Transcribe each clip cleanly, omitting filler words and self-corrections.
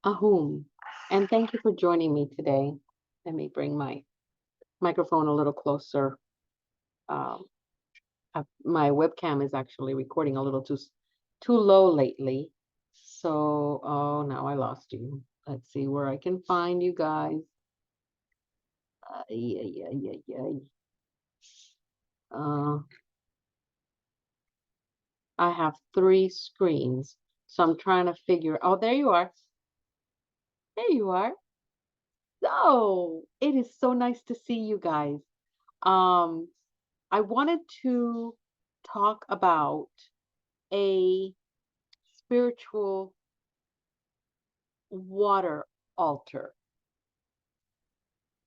Ahum, and thank you for joining me today. Let me bring my microphone a little closer. Um, my webcam is actually recording a little too low lately. So, oh, now I lost you. Let's see where I can find you guys. Yeah, yeah, yeah, yeah. Uh, I have three screens, so I'm trying to figure. Oh, there you are. There you are. So, it is so nice to see you guys. Um, I wanted to talk about a spiritual water altar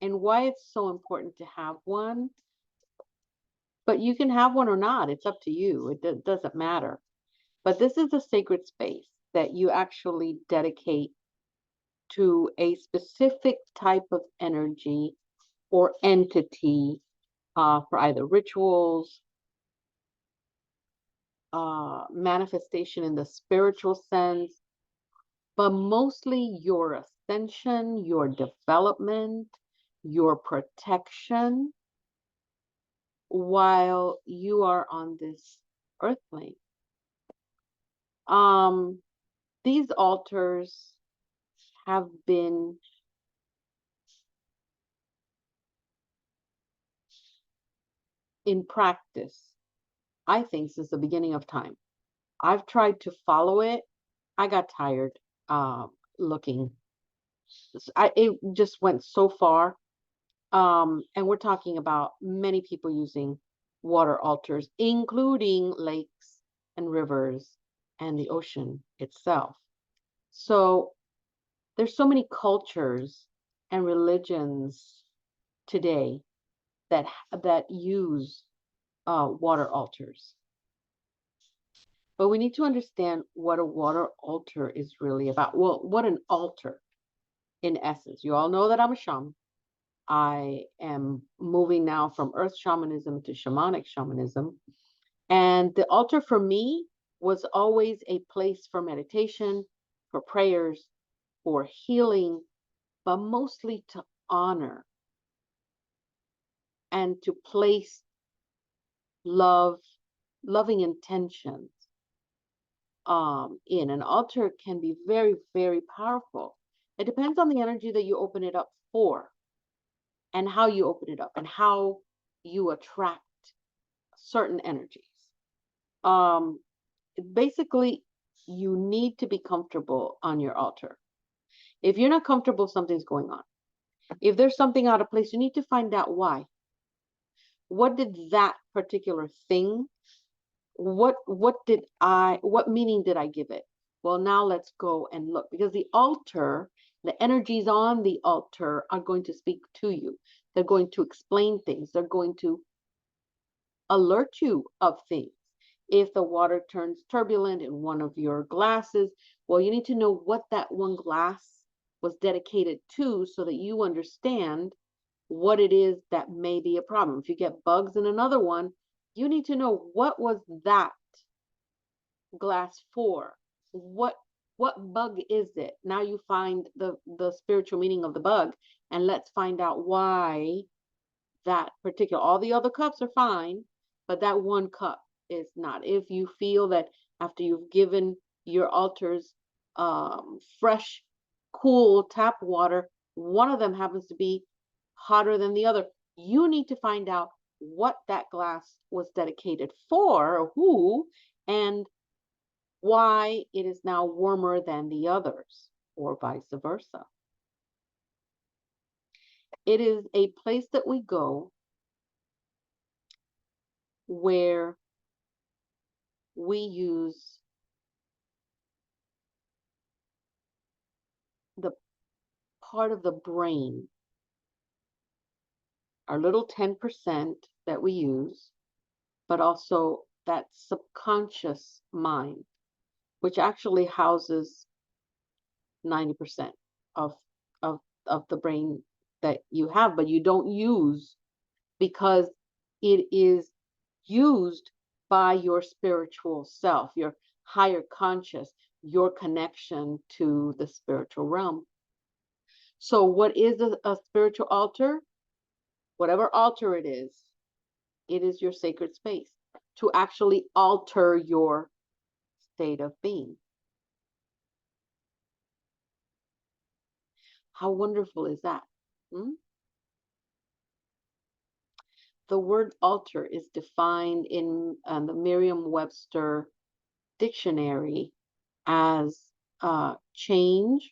and why it's so important to have one. But you can have one or not, it's up to you. Doesn't matter. But this is a sacred space that you actually dedicate to a specific type of energy or entity for either rituals, manifestation in the spiritual sense, but mostly your ascension, your development, your protection while you are on this earth plane. Um, these altars have been in practice, I think, since the beginning of time. I've tried to follow it. I got tired looking. It just went so far. And we're talking about many people using water altars, including lakes and rivers and the ocean itself. So there's so many cultures and religions today that use water altars. But we need to understand what a water altar is really about. Well, what an altar in essence. You all know that I'm a shaman. I am moving now from earth shamanism to shamanic shamanism. And the altar for me was always a place for meditation, for prayers, for healing, but mostly to honor and to place love, loving intentions in. An altar can be very, very powerful. It depends on the energy that you open it up for and how you open it up and how you attract certain energies. Um, Basically, you need to be comfortable on your altar. If you're not comfortable, something's going on. If there's something out of place, you need to find out why. What did that particular thing, what meaning did I give it? Well, now let's go and look because the altar, the energies on the altar are going to speak to you. They're going to explain things. They're going to alert you of things. If the water turns turbulent in one of your glasses, well, you need to know what that one glass was dedicated to so that you understand what it is that may be a problem. If you get bugs in another one, you need to know what was that glass for? What what bug is it? Now you find the spiritual meaning of the bug and let's find out why that particular, all the other cups are fine, but that one cup is not. If you feel that after you've given your altars fresh, cool tap water, one of them happens to be hotter than the other, you need to find out what that glass was dedicated for, or who, and why it is now warmer than the others, or vice versa. It is a place that we go where we use the part of the brain, our little 10% that we use, but also that subconscious mind, which actually houses 90% of, of, of the brain that you have, but you don't use because it is used by your spiritual self, your higher conscious. your connection to the spiritual realm. So what is a spiritual altar? Whatever altar it is your sacred space to actually alter your state of being. How wonderful is that? Hmm? The word altar is defined in the Merriam-Webster dictionary as change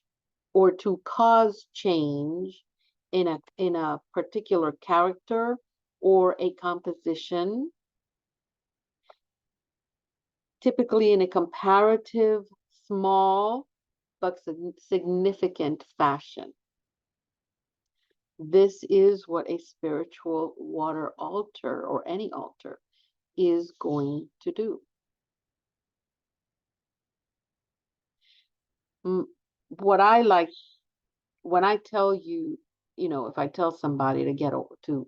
or to cause change in a particular character or a composition, typically in a comparative, small, but significant fashion. This is what a spiritual water altar or any altar is going to do. What I like, when I tell you, if I tell somebody to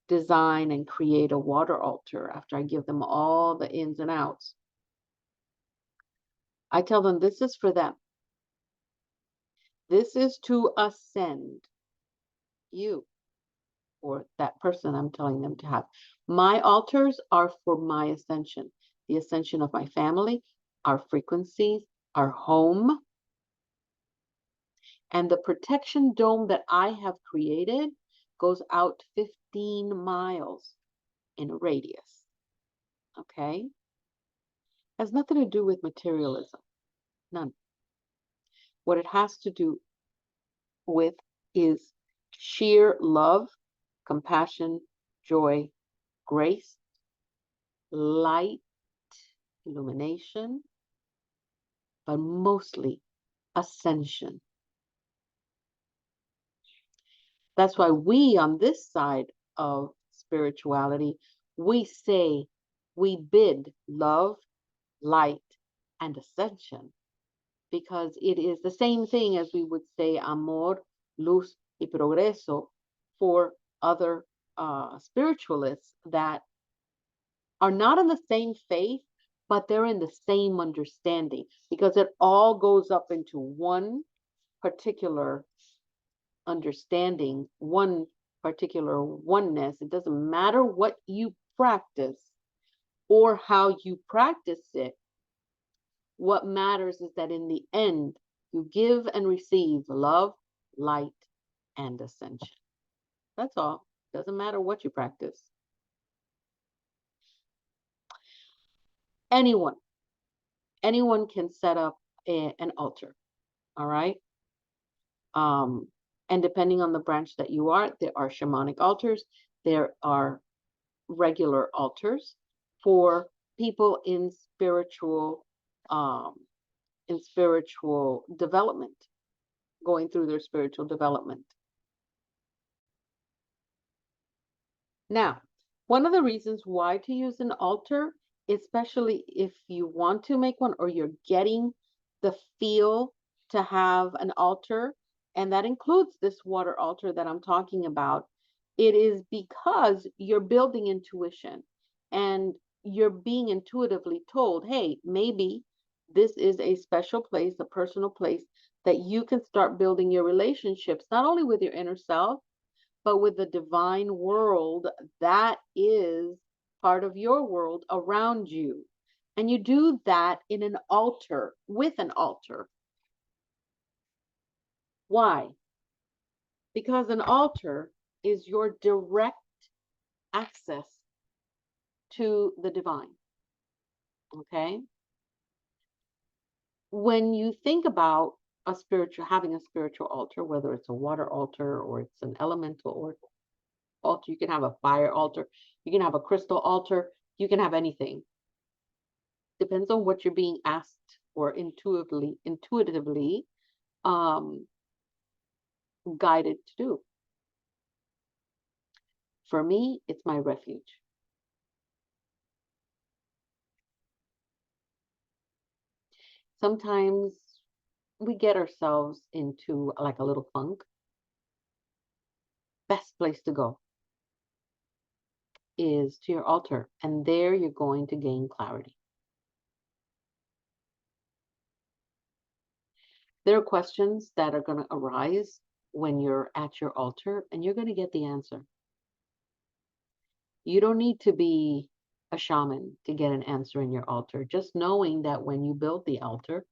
design and create a water altar after I give them all the ins and outs, I tell them this is for them. This is to ascend you or that person I'm telling them to have. My altars are for my ascension, the ascension of my family, our frequencies, our home. And the protection dome that I have created goes out 15 miles in a radius. Okay? Has nothing to do with materialism. None. What it has to do with is sheer love, compassion, joy, grace, light, illumination, but mostly ascension. That's why we on this side of spirituality, we bid love, light, and ascension, because it is the same thing as we would say amor, luz, y progreso for other spiritualists that are not in the same faith, but they're in the same understanding, because it all goes up into one particular understanding, one particular oneness. It doesn't matter what you practice or how you practice it. What matters is that in the end, you give and receive love, light, and ascension. That's all. Doesn't matter what you practice. Anyone can set up an altar. All right. And depending on the branch that you are, there are shamanic altars. There are regular altars for people in spiritual development, going through their spiritual development. Now, one of the reasons why to use an altar, especially if you want to make one or you're getting the feel to have an altar, and that includes this water altar that I'm talking about, it is because you're building intuition and you're being intuitively told, hey, maybe this is a special place, a personal place that you can start building your relationships, not only with your inner self, but with the divine world that is part of your world around you. And you do that in an altar, with an altar. Why? Because an altar is your direct access to the divine. Okay? When you think about having a spiritual altar, whether it's a water altar or it's an elemental altar, you can have a fire altar, you can have a crystal altar, you can have anything. Depends on what you're being asked or intuitively guided to do. For me, it's my refuge. Sometimes we get ourselves into like a little funk. Best place to go is to your altar, and there you're going to gain clarity. There are questions that are going to arise when you're at your altar, and you're going to get the answer. You don't need to be a shaman to get an answer in your altar. Just knowing that when you build the altar,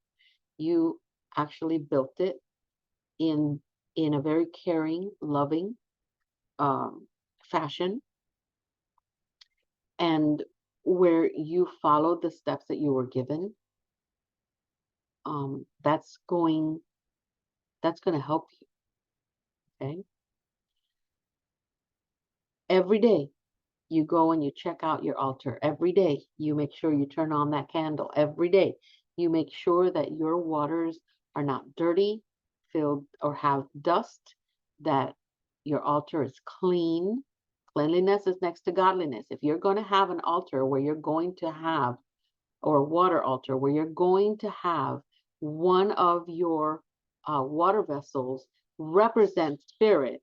you actually built it in a very caring, loving fashion, and where you follow the steps that you were given, that's going to help you. Okay. Every day you go and you check out your altar. Every day you make sure you turn on that candle. Every day you make sure that your waters are not dirty, filled, or have dust, that your altar is clean. Cleanliness is next to godliness. If you're going to have an altar where you're going to have, or a water altar where you're going to have one of your water vessels represent spirit,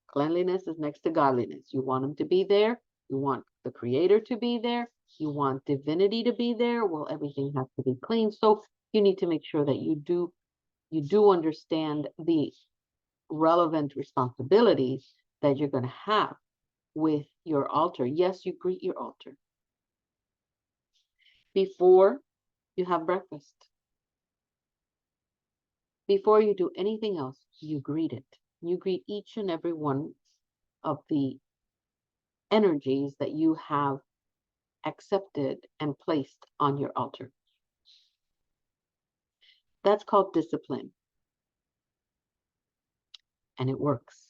cleanliness is next to godliness. You want them to be there. You want the creator to be there. You want divinity to be there. Well, everything has to be clean. So you need to make sure that you do understand the relevant responsibilities that you're going to have with your altar. Yes, you greet your altar before you have breakfast. Before you do anything else, you greet it. You greet each and every one of the energies that you have accepted and placed on your altar. That's called discipline. And it works.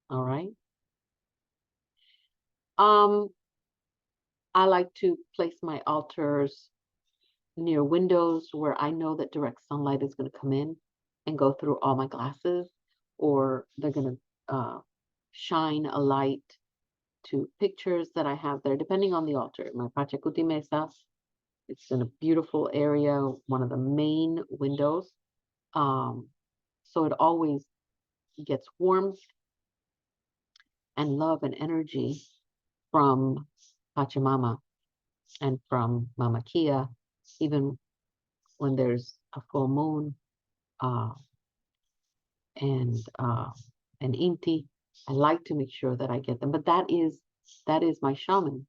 All right. I like to place my altars near windows where I know that direct sunlight is going to come in and go through all my glasses, or they're going to shine a light to pictures that I have there, depending on the altar. My Pachacuti Mesa, it's in a beautiful area, one of the main windows. So it always gets warmth and love and energy from Pachamama and from Mama Kia, even when there's a full moon and Inti. I like to make sure that I get them, but that is my shaman,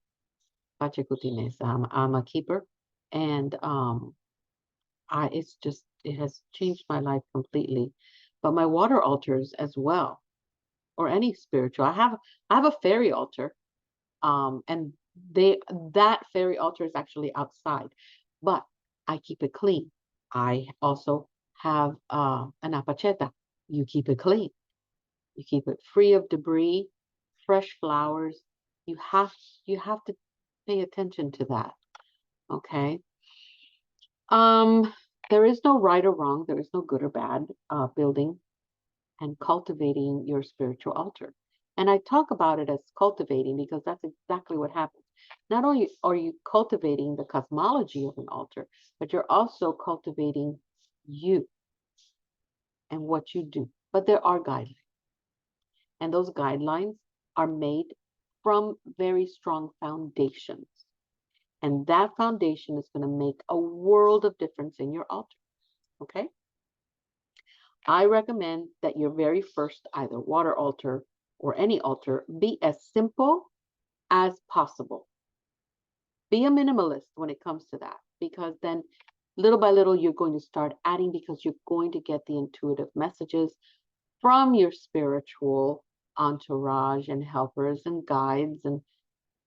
Pachacutines. I'm a keeper, and it has changed my life completely. But my water altars as well, or any spiritual. I have a fairy altar, and that fairy altar is actually outside, but I keep it clean. I also have an apacheta. You keep it clean. You keep it free of debris, fresh flowers. You have to pay attention to that. Okay. There is no right or wrong. There is no good or bad building and cultivating your spiritual altar. And I talk about it as cultivating because that's exactly what happens. Not only are you cultivating the cosmology of an altar, but you're also cultivating you and what you do. But there are guidelines. And those guidelines are made from very strong foundations. And that foundation is going to make a world of difference in your altar. Okay? I recommend that your very first either water altar or any altar be as simple as possible. Be a minimalist when it comes to that, because then little by little you're going to start adding, because you're going to get the intuitive messages from your spiritual entourage and helpers and guides and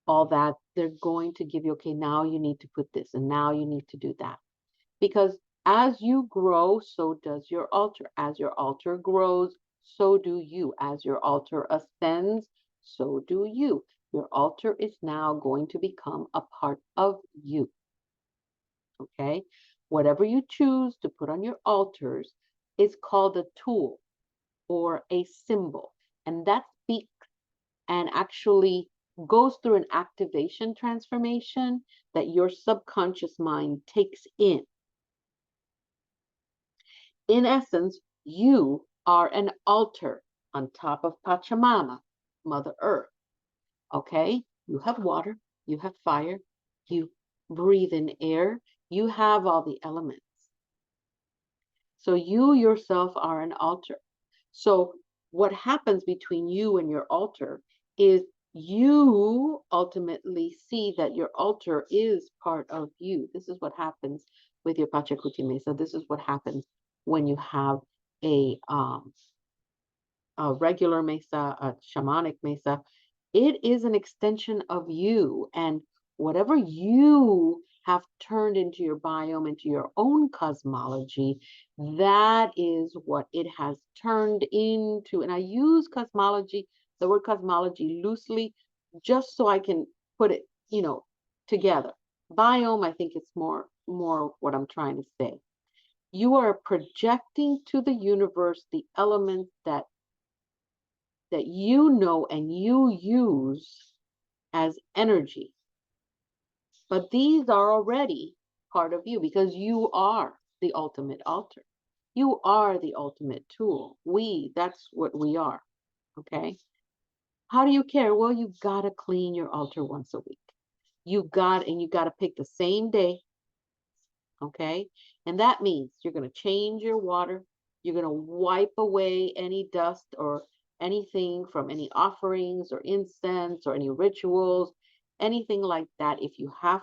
all that. They're going to give you, okay, now you need to put this and now you need to do that. Because as you grow, so does your altar. As your altar grows, so do you. As your altar ascends, so do you. Your altar is now going to become a part of you. Okay? Whatever you choose to put on your altars is called a tool or a symbol. And that speaks and actually goes through an activation transformation that your subconscious mind takes in. In essence, you are an altar on top of Pachamama, Mother Earth. Okay? You have water, you have fire, you breathe in air, you have all the elements. So you yourself are an altar. So what happens between you and your altar is you ultimately see that your altar is part of you. This is what happens with your Pachacuti Mesa. This is what happens when you have a um, a regular mesa, a shamanic mesa. It is an extension of you, and whatever you have turned into your biome, into your own cosmology, that is what it has turned into. And I use cosmology, the word cosmology loosely, just so I can put it, together. Biome, I think it's more what I'm trying to say. You are projecting to the universe the elements that you know and you use as energy. But these are already part of you because you are the ultimate altar. You are the ultimate tool. That's what we are. Okay. How do you care? Well, you got to clean your altar once a week. You got to pick the same day. Okay. And that means you're going to change your water. You're going to wipe away any dust or anything from any offerings or incense or any rituals, anything like that. If you have,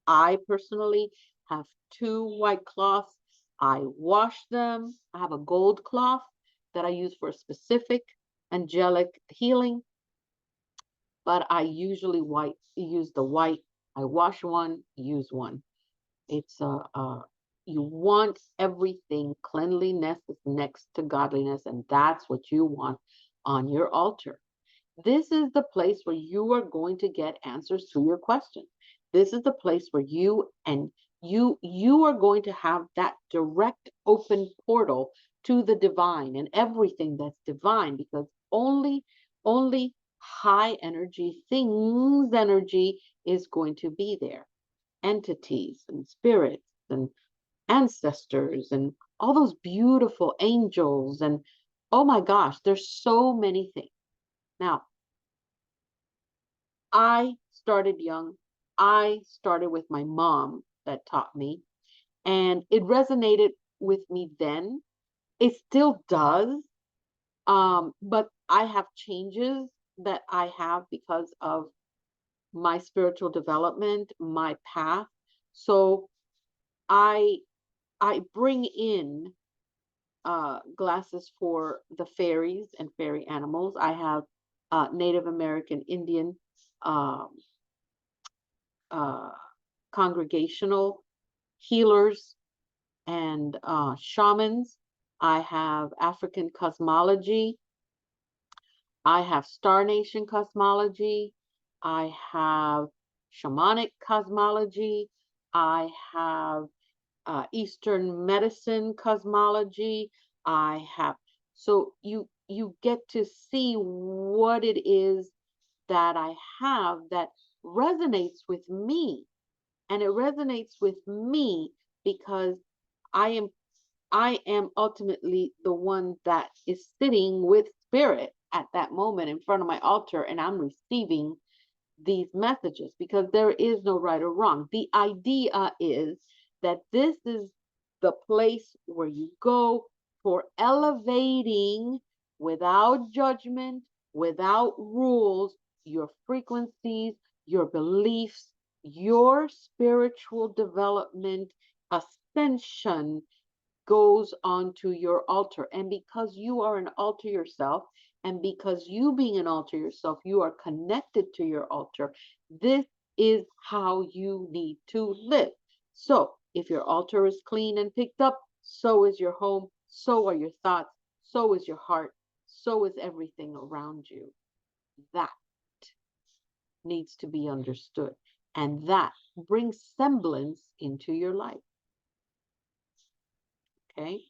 I personally have 2 white cloths. I wash them. I have a gold cloth that I use for specific angelic healing, but I usually use the white. I wash one, use one. It's you want everything. Cleanliness is next to godliness, and that's what you want on your altar. This is the place where you are going to get answers to your questions. This is the place where you are going to have that direct open portal to the divine and everything that's divine, because only high energy things energy is going to be there. Entities and spirits and ancestors and all those beautiful angels, and oh my gosh, there's so many things. Now, I started young. I started with my mom that taught me, and it resonated with me then. It still does. But I have changes that I have because of my spiritual development, my path. So I I bring in glasses for the fairies and fairy animals. I have Native American Indian um, uh, congregational healers and shamans. I have African cosmology. I have Star Nation cosmology. I have shamanic cosmology. I have Eastern medicine cosmology. I have, so you get to see what it is that I have that resonates with me. And it resonates with me because I am I am ultimately the one that is sitting with spirit at that moment in front of my altar, and I'm receiving these messages because there is no right or wrong. The idea is that this is the place where you go for elevating without judgment, without rules, your frequencies, your beliefs, your spiritual development, ascension goes onto your altar. And because you are an altar yourself, and because you being an altar yourself, you are connected to your altar, this is how you need to live. So if your altar is clean and picked up, so is your home, so are your thoughts, so is your heart, so is everything around you. That needs to be understood. And that brings semblance into your life. Okay?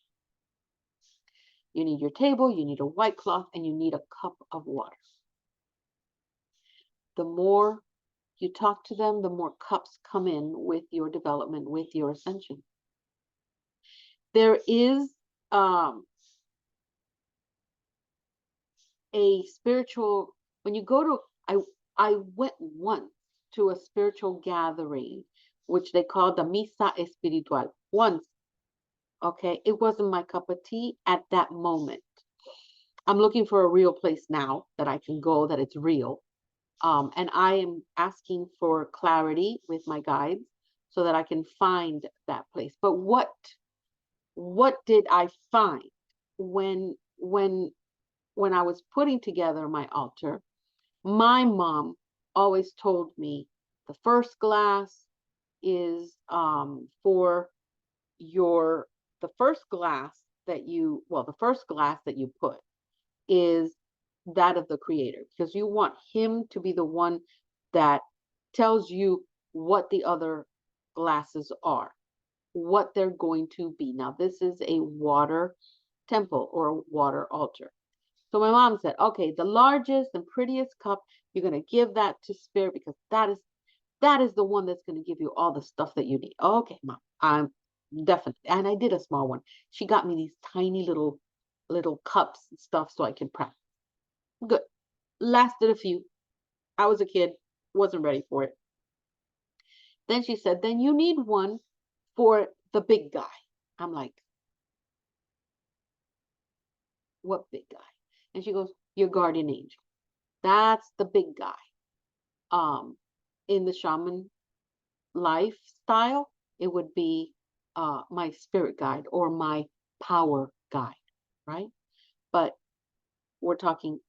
You need your table, you need a white cloth, and you need a cup of water. The more you talk to them, the more cups come in with your development, with your ascension. There is a spiritual, when you go to, I went once to a spiritual gathering, which they call the Misa Espiritual. Once, Okay, it wasn't my cup of tea at that moment. I'm looking for a real place now that I can go, that it's real. And I am asking for clarity with my guides so that I can find that place. But what did I find when when I was putting together my altar? My mom always told me the first glass is for your the first glass that you well the first glass that you put is that of the creator, because you want him to be the one that tells you what the other glasses are, what they're going to be. Now, this is a water temple or a water altar. So my mom said, okay, the largest and prettiest cup, you're going to give that to spirit because that is the one that's going to give you all the stuff that you need. Okay, mom, I'm definitely. And I did a small one. She got me these tiny little cups and stuff so I can practice. Good. Lasted a few. I was a kid, wasn't ready for it. Then she said, then you need one for the big guy. I'm like, what big guy? And she goes, your guardian angel. That's the big guy. Um, in the shaman lifestyle, it would be my spirit guide or my power guide, right? But we're talking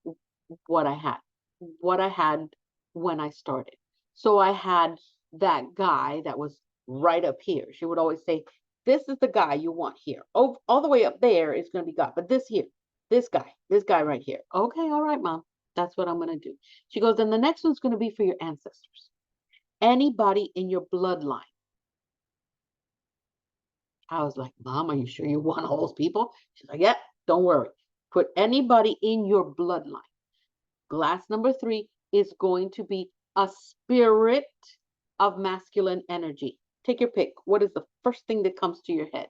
what I had when I started. So I had that guy that was right up here. She would always say, this is the guy you want here. Oh, all the way up there is going to be God, but this guy right here. Okay, all right, mom. That's what I'm going to do. She goes, and the next one's going to be for your ancestors. Anybody in your bloodline. I was like, Mom, are you sure you want all those people? She's like, yeah, don't worry. Put anybody in your bloodline. Glass number 3 is going to be a spirit of masculine energy. Take your pick. What is the first thing that comes to your head?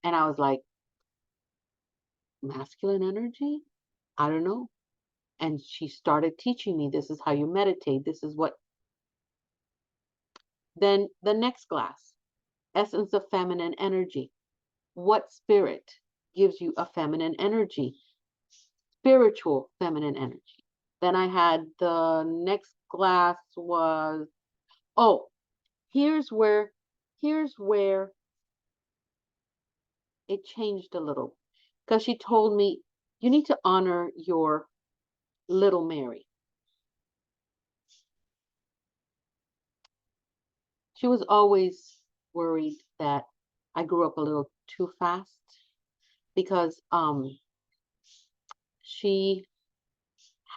And I was like, masculine energy? I don't know. And she started teaching me this is how you meditate. This is what. Then the next glass, essence of feminine energy. What spirit gives you a feminine energy? Spiritual feminine energy. Then I had the next glass was, oh, here's where here's where it changed a little, because she told me you need to honor your little Mary. She was always worried that I grew up a little too fast because she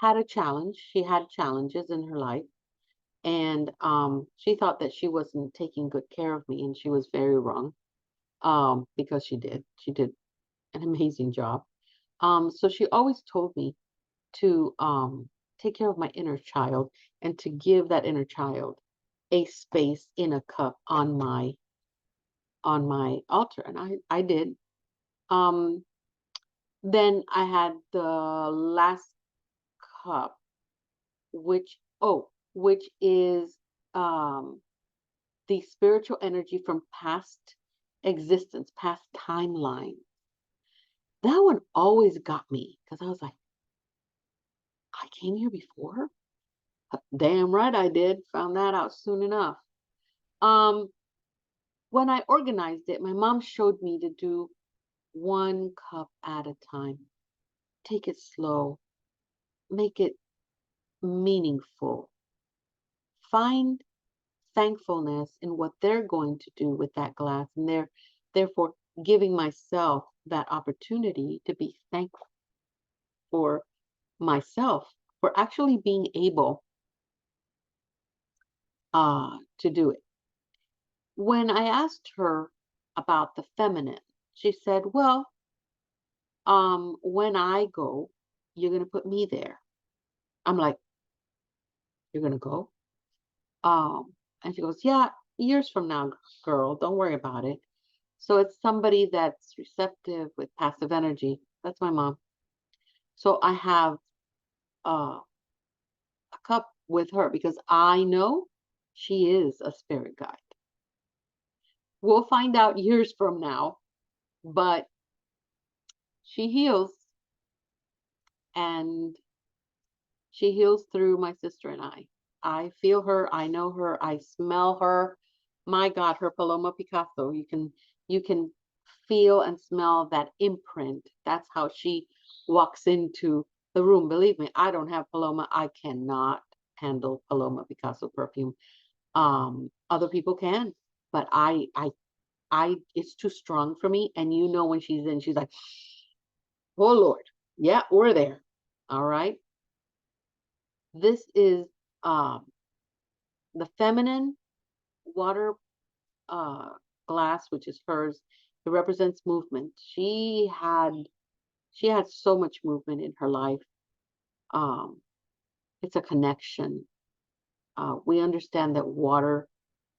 had a challenge. She had challenges in her life, and she thought that she wasn't taking good care of me, and she was very wrong. Because she did an amazing job. So she always told me to take care of my inner child and to give that inner child a space in a cup on my altar, and I did. Um, then I had the last cup, which is um the spiritual energy from past existence, past timeline. That one always got me because I was like, I came here before? Damn right I did. Found that out soon enough. Um, when I organized it, my mom showed me to do one cup at a time. Take it slow, make it meaningful. Find thankfulness in what they're going to do with that glass, and they're therefore giving myself that opportunity to be thankful for myself for actually being able to do it. When I asked her about the feminine, she said, well, when I go, you're going to put me there. I'm like, you're going to go? And she goes, yeah, years from now, girl, don't worry about it. So it's somebody that's receptive with passive energy. That's my mom. So I have a cup with her because I know she is a spirit guide. We'll find out years from now But she heals, and she heals through my sister and I. I feel her, I know her, I smell her. My God, her Paloma Picasso. You can feel and smell that imprint. That's how she walks into the room. Believe me, I don't have Paloma. I cannot handle Paloma Picasso perfume. Other people can, but I it's too strong for me. And you know, when she's in, she's like, oh Lord, yeah, we're there. All right. This is um the feminine water uh glass, which is hers. It represents movement. She had so much movement in her life. Um, it's a connection. We understand that water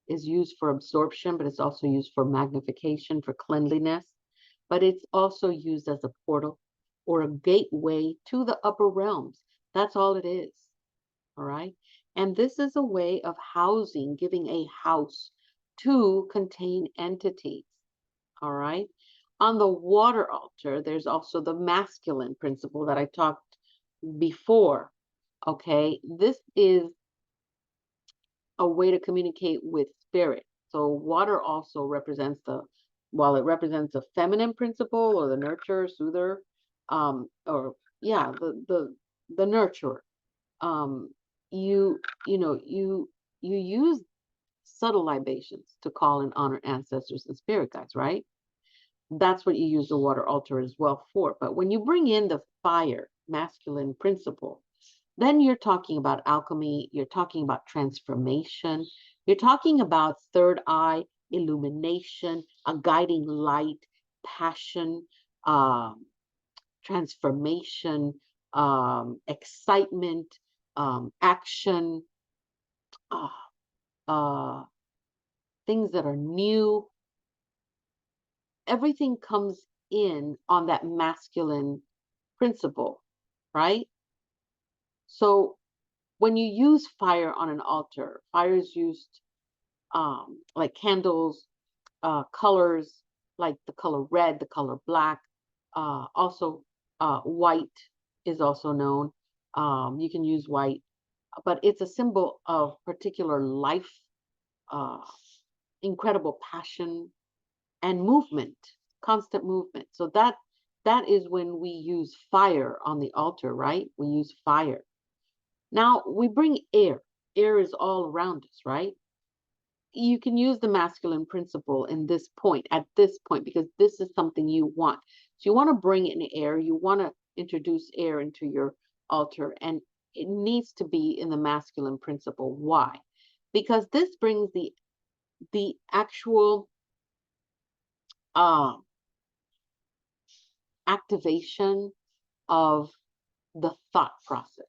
is used for absorption, but it's also used for magnification, for cleanliness. But it's also used as a portal or a gateway to the upper realms. That's all it is. All right. And this is a way of housing, giving a house to contain entities. All right. On the water altar, there's also the masculine principle that I talked before. Okay. This is a way to communicate with spirit. So water also represents while it represents the feminine principle or the nurturer, soother, or yeah, the nurturer. Um, you you know you use subtle libations to call and honor ancestors and spirit guides, right? That's what you use the water altar as well for. But when you bring in the fire, masculine principle, then you're talking about alchemy, you're talking about transformation, you're talking about third eye, illumination, a guiding light, passion, um, transformation, excitement, action, uh, uh, things that are new. Everything comes in on that masculine principle, right? So when you use fire on an altar, fire is used like candles, colors like the color red, the color black, also white is also known. You can use white, but it's a symbol of particular life, uh, incredible passion, and movement, constant movement. So that is when we use fire on the altar, right? We use fire. Now we bring air. Air is all around us, right? You can use the masculine principle in this point, at this point, because this is something you want. So you want to bring in air, you want to introduce air into your altar, and it needs to be in the masculine principle. Why? Because this brings the actual uh, activation of the thought process.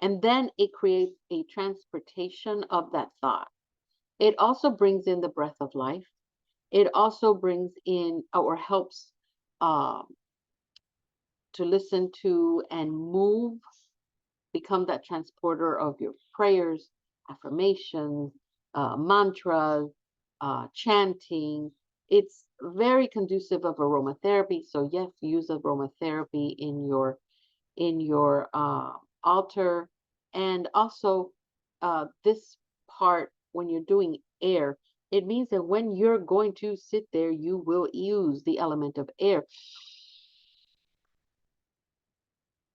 And then it creates a transportation of that thought. It also brings in the breath of life. It also brings in or helps um, to listen to and move, become that transporter of your prayers, affirmations, mantras, chanting. It's very conducive of aromatherapy. So yes, use aromatherapy in your altar, and also this part when you're doing air. It means that when you're going to sit there, you will use the element of air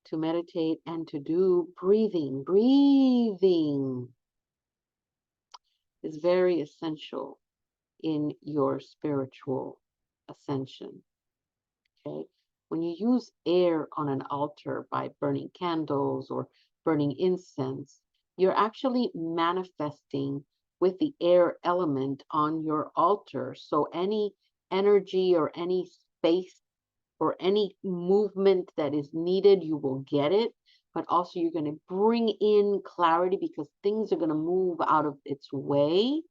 to meditate and to do breathing. Breathing is very essential in your spiritual ascension. Okay. When you use air on an altar by burning candles or burning incense, you're actually manifesting with the air element on your altar. So any energy or any space or any movement that is needed, you will get it. But also, you're going to bring in clarity because things are going to move out of its way,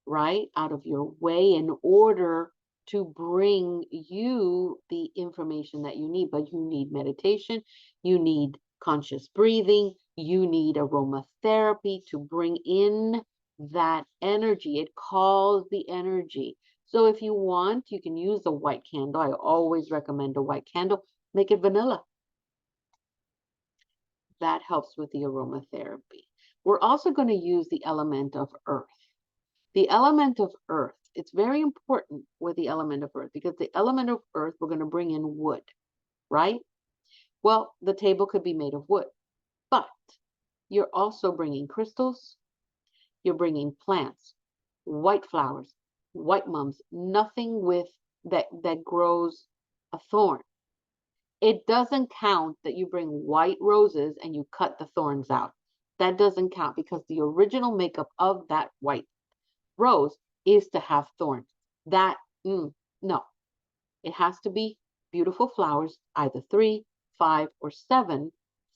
right? Out of your way in order to bring you the information that you need. But you need meditation, you need conscious breathing, you need aromatherapy to bring in that energy. It calls the energy. So if you want, you can use a white candle. I always recommend a white candle. Make it vanilla. That helps with the aromatherapy. We're also going to use the element of earth. The element of earth, it's very important with the element of earth because the element of earth, we're going to bring in wood, right? Well, the table could be made of wood, but you're also bringing crystals, you're bringing plants, white flowers, white mums, nothing with that grows a thorn. It doesn't count that you bring white roses and you cut the thorns out. That doesn't count because the original makeup of that white rose is to have thorns. That, no. It has to be beautiful flowers, either 3, 5, or 7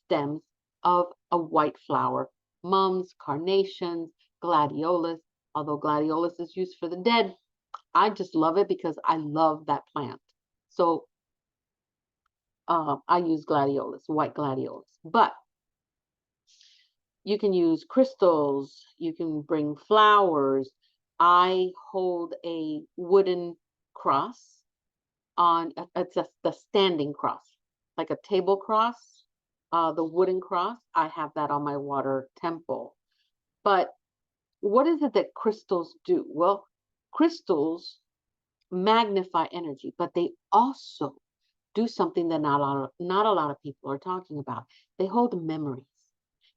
stems of a white flower. Mums, carnations, gladiolus. Although gladiolus is used for the dead, I just love it because I love that plant. So I use gladiolus, white gladiolus. But you can use crystals, you can bring flowers. I hold a wooden cross on, it's the standing cross, like a table cross, the wooden cross. I have that on my water temple. But what is it that crystals do? Well, crystals magnify energy, but they also do something that not a lot of people are talking about. They hold memories.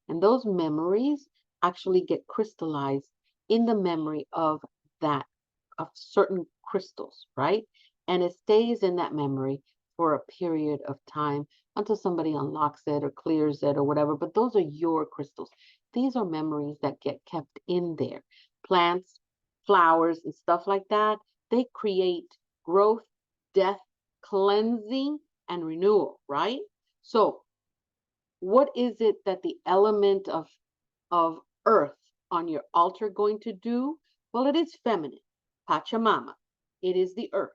And those memories actually get crystallized in the memory of that, of certain crystals, right? And it stays in that memory for a period of time until somebody unlocks it or clears it or whatever. But those are your crystals. These are memories that get kept in there. Plants, flowers, and stuff like that, they create growth, death, cleansing, and renewal, right? So what is it that the element of earth on your altar going to do? Well, it is feminine, Pachamama. It is the earth.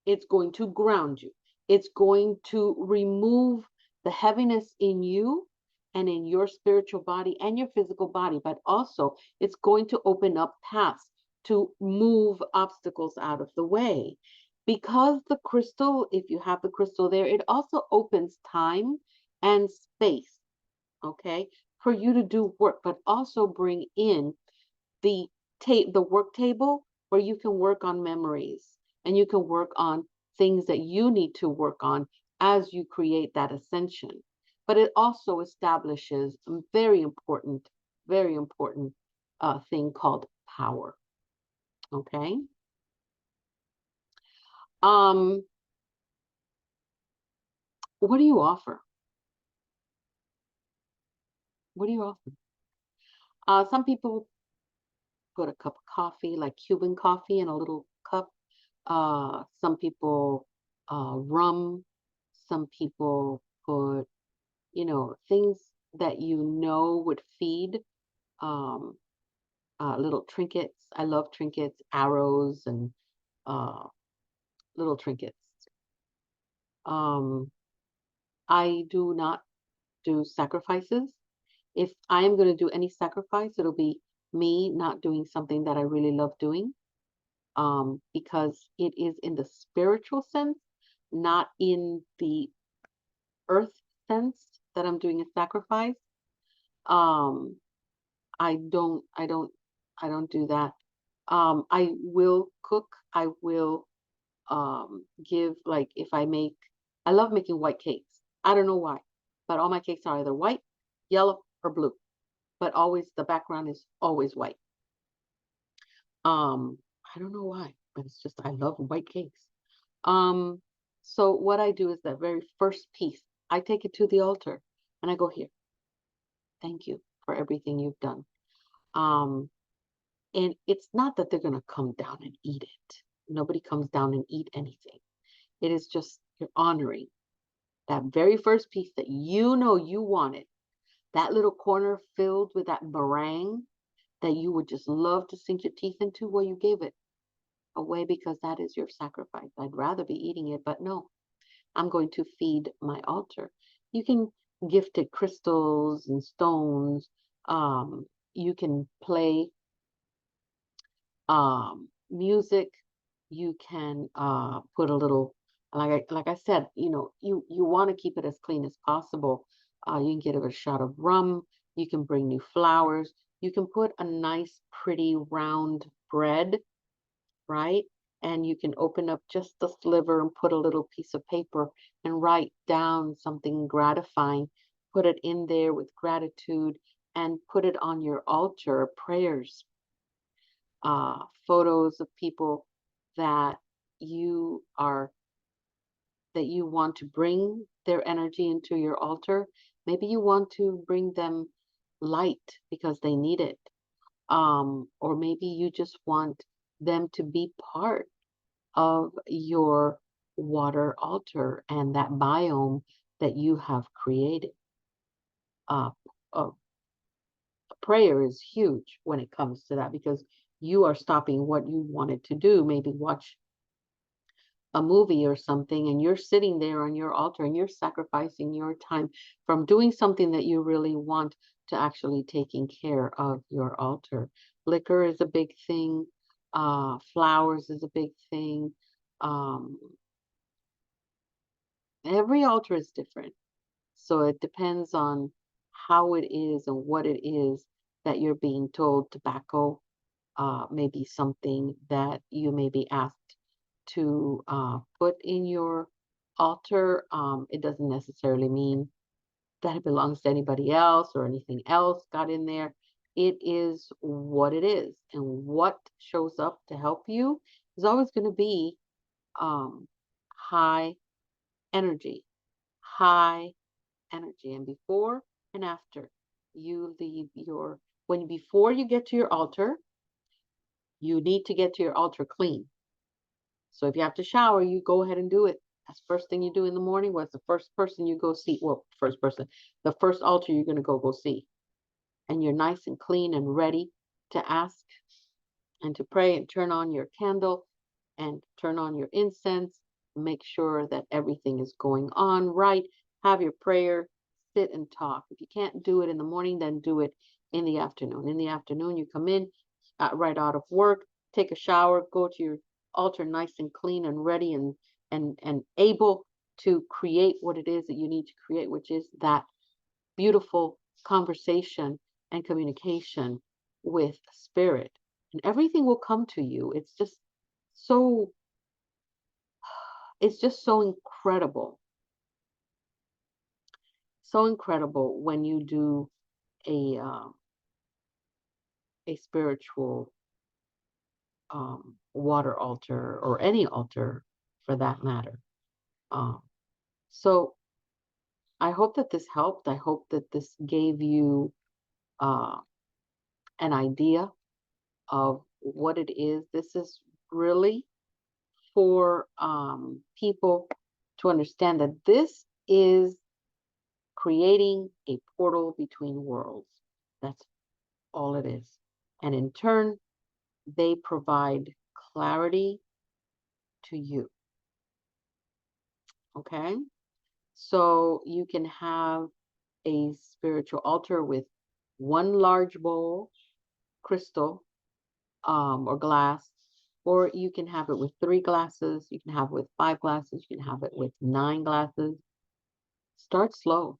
It's going to ground you. It's going to remove the heaviness in you and in your spiritual body and your physical body, but also it's going to open up paths to move obstacles out of the way. Because the crystal, if you have the crystal there, it also opens time and space, okay, for you to do work, but also bring in the the work table where you can work on memories and you can work on things that you need to work on as you create that ascension. But it also establishes a very important thing called power. Okay. What do you offer? What do you offer? Some people put a cup of coffee, like Cuban coffee, in a little cup. Some people rum. Some people put, things that would feed, um, little trinkets. I love trinkets, arrows, and uh, little trinkets. Um, I do not do sacrifices. If I am going to do any sacrifice, it'll be me not doing something that I really love doing, because it is in the spiritual sense, not in the earth sense that I'm doing a sacrifice. Um, I don't do that. I will cook. I will give, like, if I love making white cakes. I don't know why, but all my cakes are either white, yellow, or blue. But always the background is always white. I don't know why, but it's just I love white cakes. Um, so what I do is that very first piece, I take it to the altar and I go, here, thank you for everything you've done. Um, and it's not that they're going to come down and eat it. Nobody comes down and eat anything. It is just you're honoring that very first piece that you wanted, that little corner filled with that meringue that you would just love to sink your teeth into. Well, you gave it away because that is your sacrifice. I'd rather be eating it, but no, I'm going to feed my altar. You can gift it crystals and stones. You can play music. You can put a little, like I said, you want to keep it as clean as possible. You can get a shot of rum. You can bring new flowers. You can put a nice, pretty round bread, right? And you can open up just the sliver and put a little piece of paper and write down something gratifying. Put it in there with gratitude and put it on your altar, prayers, photos of people that you are that you want to bring their energy into your altar. Maybe you want to bring them light because they need it. Or maybe you just want them to be part of your water altar and that biome that you have created. Uh, uh, Prayer is huge when it comes to that because you are stopping what you wanted to do. Maybe watch a movie or something, and you're sitting there on your altar and you're sacrificing your time from doing something that you really want to actually taking care of your altar. Liquor is a big thing. Flowers is a big thing. Um, every altar is different. So it depends on how it is and what it is that you're being told. Tobacco may be something that you may be asked to put in your altar. It doesn't necessarily mean that it belongs to anybody else or anything else got in there. It is what it is. And what shows up to help you is always going to be um, high energy, high energy. And before and after you leave before you get to your altar, you need to get to your altar clean. So if you have to shower, you go ahead and do it. That's the first thing you do in the morning. What's the first person you go see? Well, first person, the first altar you're going to go see. And you're nice and clean and ready to ask and to pray and turn on your candle and turn on your incense. Make sure that everything is going on right. Have your prayer, sit and talk. If you can't do it in the morning, then do it in the afternoon. In the afternoon, you come in right out of work, take a shower, go to your altar nice and clean and ready and able to create what it is that you need to create, which is that beautiful conversation and communication with spirit. And everything will come to you. So it's just so incredible. So incredible when you do a spiritual water altar or any altar for that matter. Um, so I hope that this helped. I hope that this gave you uh, an idea of what it is. This is really for people to understand that this is creating a portal between worlds. That's all it is. And in turn, they provide clarity to you. Okay? So you can have a spiritual altar with one large bowl, crystal, or glass, or you can have it with 3 glasses, you can have it with 5 glasses, you can have it with 9 glasses. Start slow,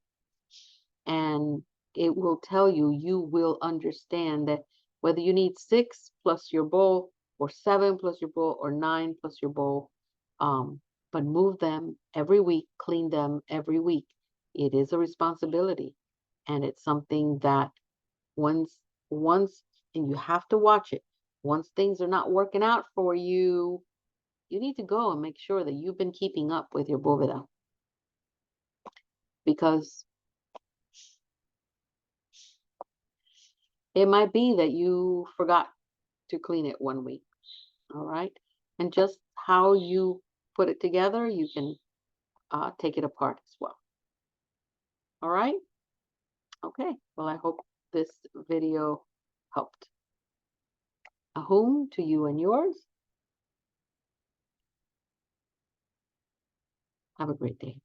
and it will tell you, you will understand that whether you need 6 plus your bowl, or 7 plus your bowl, or 9 plus your bowl, but move them every week, clean them every week. It is a responsibility, and it's something that once, and you have to watch it. Once things are not working out for you, you need to go and make sure that you've been keeping up with your bóveda, because it might be that you forgot to clean it one week. All right. And just how you put it together, you can take it apart as well. All right. Okay. Well, I hope this video helped. Ahum to you and yours. Have a great day.